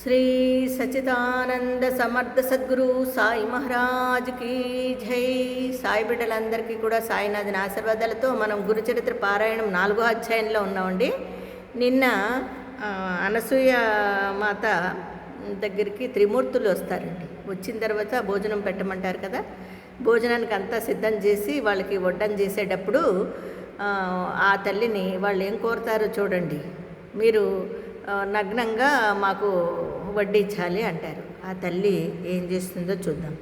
శ్రీ సచిదానంద సమర్థ సద్గురు సాయి మహారాజ్కి జై. సాయి బిడ్డలందరికీ కూడా సాయినాథుని ఆశీర్వాదాలతో మనం గురుచరిత్ర పారాయణం 4వ అధ్యాయంలో ఉన్నామండి. నిన్న అనసూయ మాత దగ్గరికి త్రిమూర్తులు వస్తారండి. వచ్చిన తర్వాత భోజనం పెట్టమంటారు కదా, భోజనానికి అంతా సిద్ధం చేసి వాళ్ళకి వడ్డం చేసేటప్పుడు ఆ తల్లిని వాళ్ళు ఏం కోరుతారో చూడండి, మీరు నగ్నంగా మాకు వడ్డించాలి అంటారు. ఆ తల్లి ఏం చేస్తుందో చూద్దాం.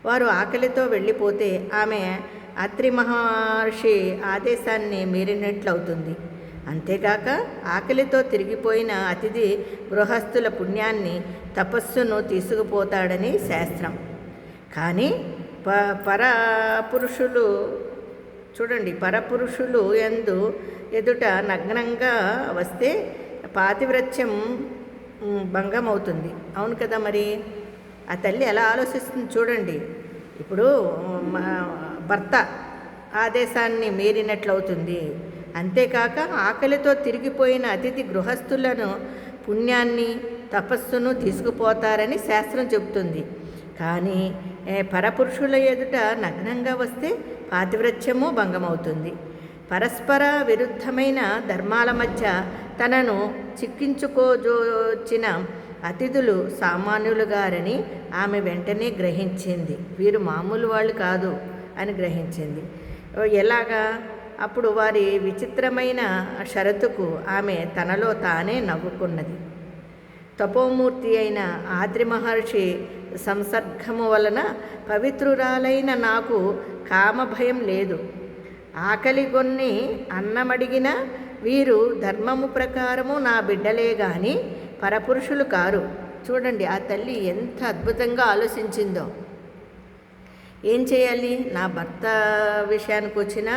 వారు ఆకలితో వెళ్ళిపోతే ఆమె అత్రి మహర్షి ఆదేశాన్ని మీరినట్లవుతుంది. అంతేగాక ఆకలితో తిరిగిపోయిన అతిథి గృహస్థుల పుణ్యాన్ని తపస్సును తీసుకుపోతాడని శాస్త్రం. కానీ పరపురుషులు చూడండి, పరపురుషులు ఎదుట నగ్నంగా వస్తే పాతివ్రత్యం భంగమవుతుంది. అవును కదా, మరి ఆ తల్లి ఎలా ఆలోచిస్తుంది చూడండి. ఇప్పుడు భర్త ఆదేశాన్ని మీరినట్లవుతుంది. అంతేకాక ఆకలితో తిరిగిపోయిన అతిథి గృహస్థులను పుణ్యాన్ని తపస్సును తీసుకుపోతారని శాస్త్రం చెబుతుంది. కానీ పరపురుషుల ఎదుట నగ్నంగా వస్తే పాతివ్రత్యము భంగమవుతుంది. పరస్పర విరుద్ధమైన ధర్మాల మధ్య తనను చిక్కించుకోజోచిన అతిథులు సామాన్యులుగారని ఆమె వెంటనే గ్రహించింది. వీరు మామూలు వాళ్ళు కాదు అని గ్రహించింది. ఎలాగా? అప్పుడు వారి విచిత్రమైన షరతుకు ఆమె తనలో తానే నవ్వుకున్నది. తపోమూర్తి అయిన ఆద్రి మహర్షి సంసర్గము వలన పవిత్రురాలైన నాకు కామభయం లేదు. ఆకలిగొన్ని అన్నమడిగిన వీరు ధర్మము ప్రకారము నా బిడ్డలే గాని పరపురుషులు కారు. చూడండి ఆ తల్లి ఎంత అద్భుతంగా ఆలోచించిందో. ఏం చేయాలి? నా భర్త విషయానికి వచ్చినా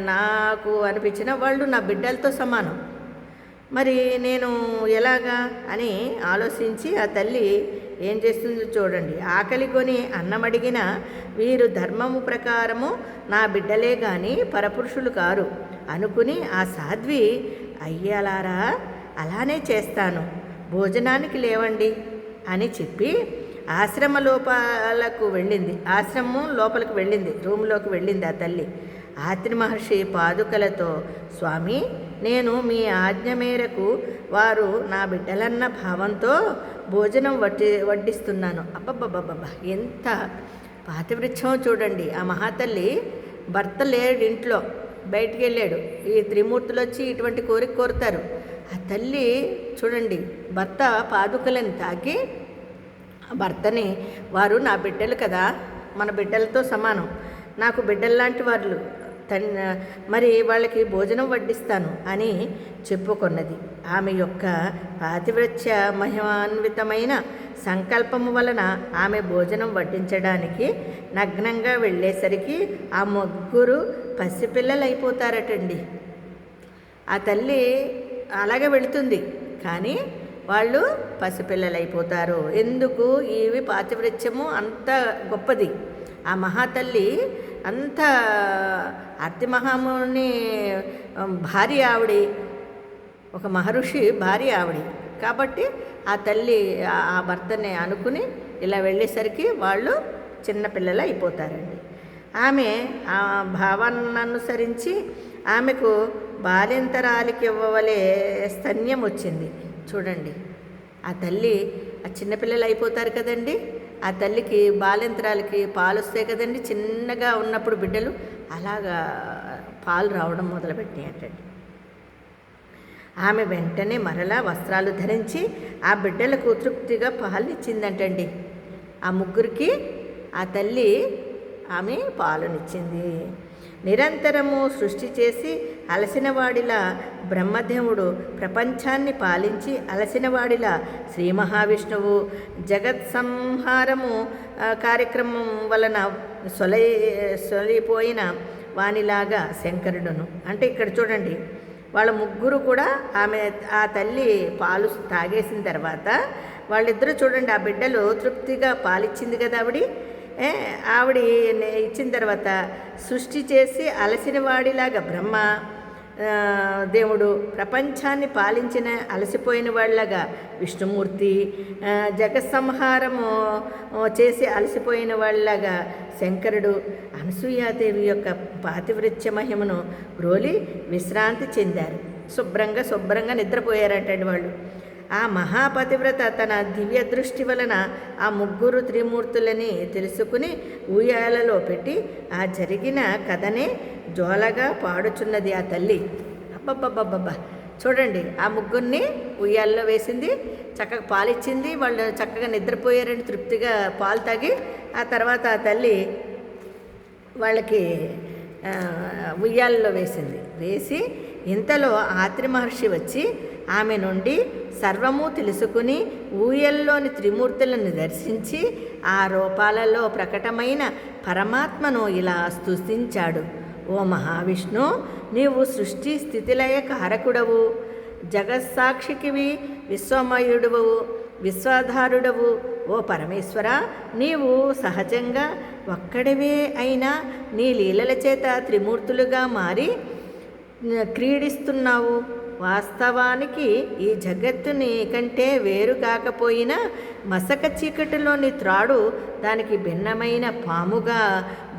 నాకు అనిపించిన వాళ్ళు నా బిడ్డలతో సమానం, మరి నేను ఎలాగా అని ఆలోచించి ఆ తల్లి ఏం చేస్తుందో చూడండి. ఆకలి కొని అన్నమడిగిన వీరు ధర్మము ప్రకారము నా బిడ్డలే కానీ పరపురుషులు కారు అనుకుని ఆ సాధ్వి, అయ్యలారా అలానే చేస్తాను, భోజనానికి లేవండి అని చెప్పి ఆశ్రమం లోపలికి వెళ్ళింది, రూమ్లోకి వెళ్ళింది ఆ తల్లి. ఆత్రి మహర్షి పాదుకలతో, స్వామి, నేను మీ ఆజ్ఞ మేరకు వారు నా బిడ్డలన్న భావంతో భోజనం వడ్డిస్తున్నాను. అబ్బబ్బబ్బబ్బా, ఎంత పాతివృత్యం చూడండి. ఆ మహాతల్లి భర్త లేడు, ఇంట్లో బయటికి వెళ్ళాడు. ఈ త్రిమూర్తులు వచ్చి ఇటువంటి కోరిక కోరుతారు. ఆ తల్లి చూడండి, భర్త పాదుకలను తాకి భర్తని, వారు నా బిడ్డలు కదా, మన బిడ్డలతో సమానం, నాకు బిడ్డల్లాంటి వాళ్ళు, మరి వాళ్ళకి భోజనం వడ్డిస్తాను అని చెప్పుకొన్నది. ఆమె యొక్క పాతివ్రత్య మహిమాన్వితమైన సంకల్పము వలన ఆమె భోజనం వడ్డించడానికి నగ్నంగా వెళ్ళేసరికి ఆ ముగ్గురు పసిపిల్లలు అయిపోతారటండి. ఆ తల్లి అలాగే వెళుతుంది, కానీ వాళ్ళు పసిపిల్లలు అయిపోతారు. ఎందుకు? ఇవి పాతివ్రత్యము అంత గొప్పది. ఆ మహాతల్లి అంత అతి మహాముని భార్య ఆవిడి, ఒక మహర్షి భార్య ఆవిడి కాబట్టి ఆ తల్లి ఆ భర్తని అనుకుని ఇలా వెళ్ళేసరికి వాళ్ళు చిన్నపిల్లలు అయిపోతారండి. ఆమె ఆ భావాన్ని అనుసరించి ఆమెకు బాలింతరాలికి ఇవ్వవలే స్తన్యం వచ్చింది. చూడండి, ఆ తల్లి ఆ చిన్నపిల్లలు అయిపోతారు కదండి, ఆ తల్లికి బాలింతరాలకి పాలు వస్తాయి కదండి, చిన్నగా ఉన్నప్పుడు బిడ్డలు అలాగా పాలు రావడం మొదలుపెట్టినట్టండి. ఆమె వెంటనే మరలా వస్త్రాలు ధరించి ఆ బిడ్డలకు తృప్తిగా పాలు ఇచ్చిందంటండి. ఆ ముగ్గురికి ఆ తల్లి ఆమె పాలునిచ్చింది. నిరంతరము సృష్టి చేసి అలసినవాడిలా బ్రహ్మదేవుడు ప్రపంచాన్ని పాలించి అలసినవాడిలా శ్రీ మహావిష్ణువు జగత్ సంహారము కార్యక్రమం వలన సొలిపోయిన వానిలాగా శంకరుడును. అంటే ఇక్కడ చూడండి, వాళ్ళ ముగ్గురు కూడా ఆ తల్లి పాలు తాగేసిన తర్వాత వాళ్ళిద్దరూ చూడండి, ఆ బిడ్డలు తృప్తిగా పాలిచ్చింది కదా ఆవిడ ఇచ్చిన తర్వాత సృష్టి చేసి అలసిన వాడిలాగా బ్రహ్మ, దేవుడు ప్రపంచాన్ని పాలించిన అలసిపోయిన వాళ్ళగా విష్ణుమూర్తి, జగత్సంహారము చేసి అలసిపోయిన వాళ్ళగా శంకరుడు అనసూయాదేవి యొక్క పాతివృత్య మహిమను గ్రోలి విశ్రాంతి చెందారు. శుభ్రంగా నిద్రపోయారటండి వాళ్ళు. ఆ మహాపతివ్రత తన దివ్య దృష్టి వలన ఆ ముగ్గురు త్రిమూర్తులని తెలుసుకుని ఉయ్యాలలో పెట్టి ఆ జరిగిన కథనే జోలగా పాడుచున్నది ఆ తల్లి. అబ్బబ్బబ్బబ్బబ్బా, చూడండి, ఆ ముగ్గురిని ఉయ్యాలలో వేసింది, చక్కగా పాలిచ్చింది, వాళ్ళు చక్కగా నిద్రపోయారని తృప్తిగా పాలు తాగి ఆ తర్వాత ఆ తల్లి వాళ్ళకి ఉయ్యాలలో వేసి ఇంతలో ఆత్రి మహర్షి వచ్చి ఆమె నుండి సర్వము తెలుసుకుని ఊయల్లోని త్రిమూర్తులను దర్శించి ఆ రూపాలలో ప్రకటమైన పరమాత్మను ఇలా స్తుతించాడు. ఓ మహావిష్ణు, నీవు సృష్టి స్థితిలయ కారకుడవు, జగత్సాక్షికివి, విశ్వమయుడవు, విశ్వాధారుడవు. ఓ పరమేశ్వర, నీవు సహజంగా ఒక్కడివే అయినా నీ లీలల చేత త్రిమూర్తులుగా మారి క్రీడిస్తున్నావు. వాస్తవానికి ఈ జగత్తు నీ కంటే వేరు కాకపోయినా మసక చీకటిలోని త్రాడు దానికి భిన్నమైన పాముగా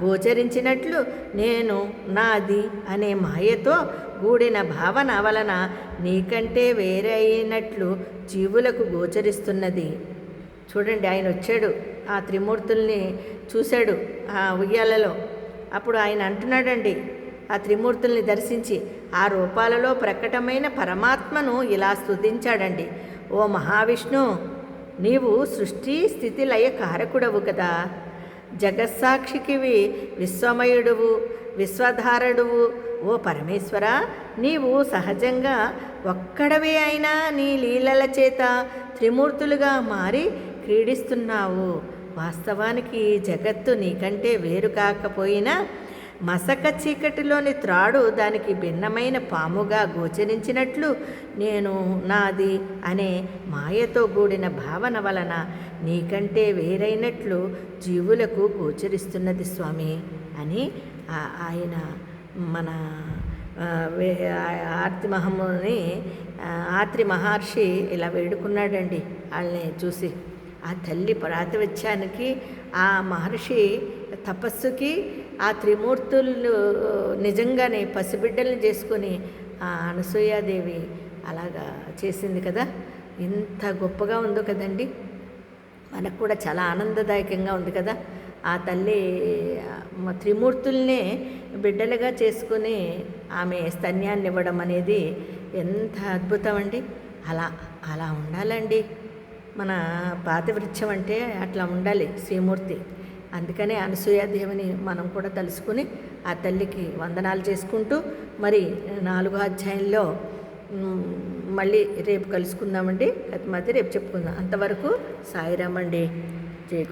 గోచరించినట్లు నేను నాది అనే మాయతో గూడిన భావన వలన నీకంటే వేరే అయినట్లు జీవులకు గోచరిస్తున్నది. చూడండి, ఆయన వచ్చాడు, ఆ త్రిమూర్తుల్ని చూశాడు ఆ ఉయ్యాలలో. అప్పుడు ఆయన అంటున్నాడండి, ఆ త్రిమూర్తుల్ని దర్శించి ఆ రూపాలలో ప్రకటమైన పరమాత్మను ఇలా స్తుతించాడండి. ఓ మహావిష్ణు, నీవు సృష్టి స్థితి లయ కారకుడవు కదా, జగత్సాక్షికివి, విశ్వమయుడువు, విశ్వధారుడువు. ఓ పరమేశ్వర, నీవు సహజంగా ఒక్కడవే అయినా నీ లీలల చేత త్రిమూర్తులుగా మారి క్రీడిస్తున్నావు. వాస్తవానికి జగత్తు నీకంటే వేరు కాకపోయినా మసక చీకటిలోని త్రాడు దానికి భిన్నమైన పాముగా గోచరించినట్లు నేను నాది అనే మాయతో కూడిన భావన వలన నీకంటే వేరైనట్లు జీవులకు గోచరిస్తున్నది స్వామి అని ఆయన మన ఆత్రి మహర్షి ఇలా వేడుకున్నాడండి. వాళ్ళని చూసి ఆ తల్లి ప్రాతివత్యానికి, ఆ మహర్షి తపస్సుకి, ఆ త్రిమూర్తులు నిజంగానే పసిబిడ్డల్ని చేసుకొని ఆ అనసూయాదేవి అలాగా చేసింది కదా. ఎంత గొప్పగా ఉందో కదండి. మనకు కూడా చాలా ఆనందదాయకంగా ఉంది కదా. ఆ తల్లి త్రిమూర్తుల్నే బిడ్డలుగా చేసుకుని ఆమె స్తన్యాన్ని ఇవ్వడం అనేది ఎంత అద్భుతం అండి. అలా ఉండాలండి మన పాతివృత్యం అంటే, అట్లా ఉండాలి శ్రీమూర్తి. అందుకనే అనసూయాదేవిని మనం కూడా తలుసుకుని ఆ తల్లికి వందనాలు చేసుకుంటూ మరి 4వ అధ్యాయంలో మళ్ళీ రేపు కలుసుకుందామండి. కథ రేపు చెప్పుకుందాం. అంతవరకు సాయిరామండి. జై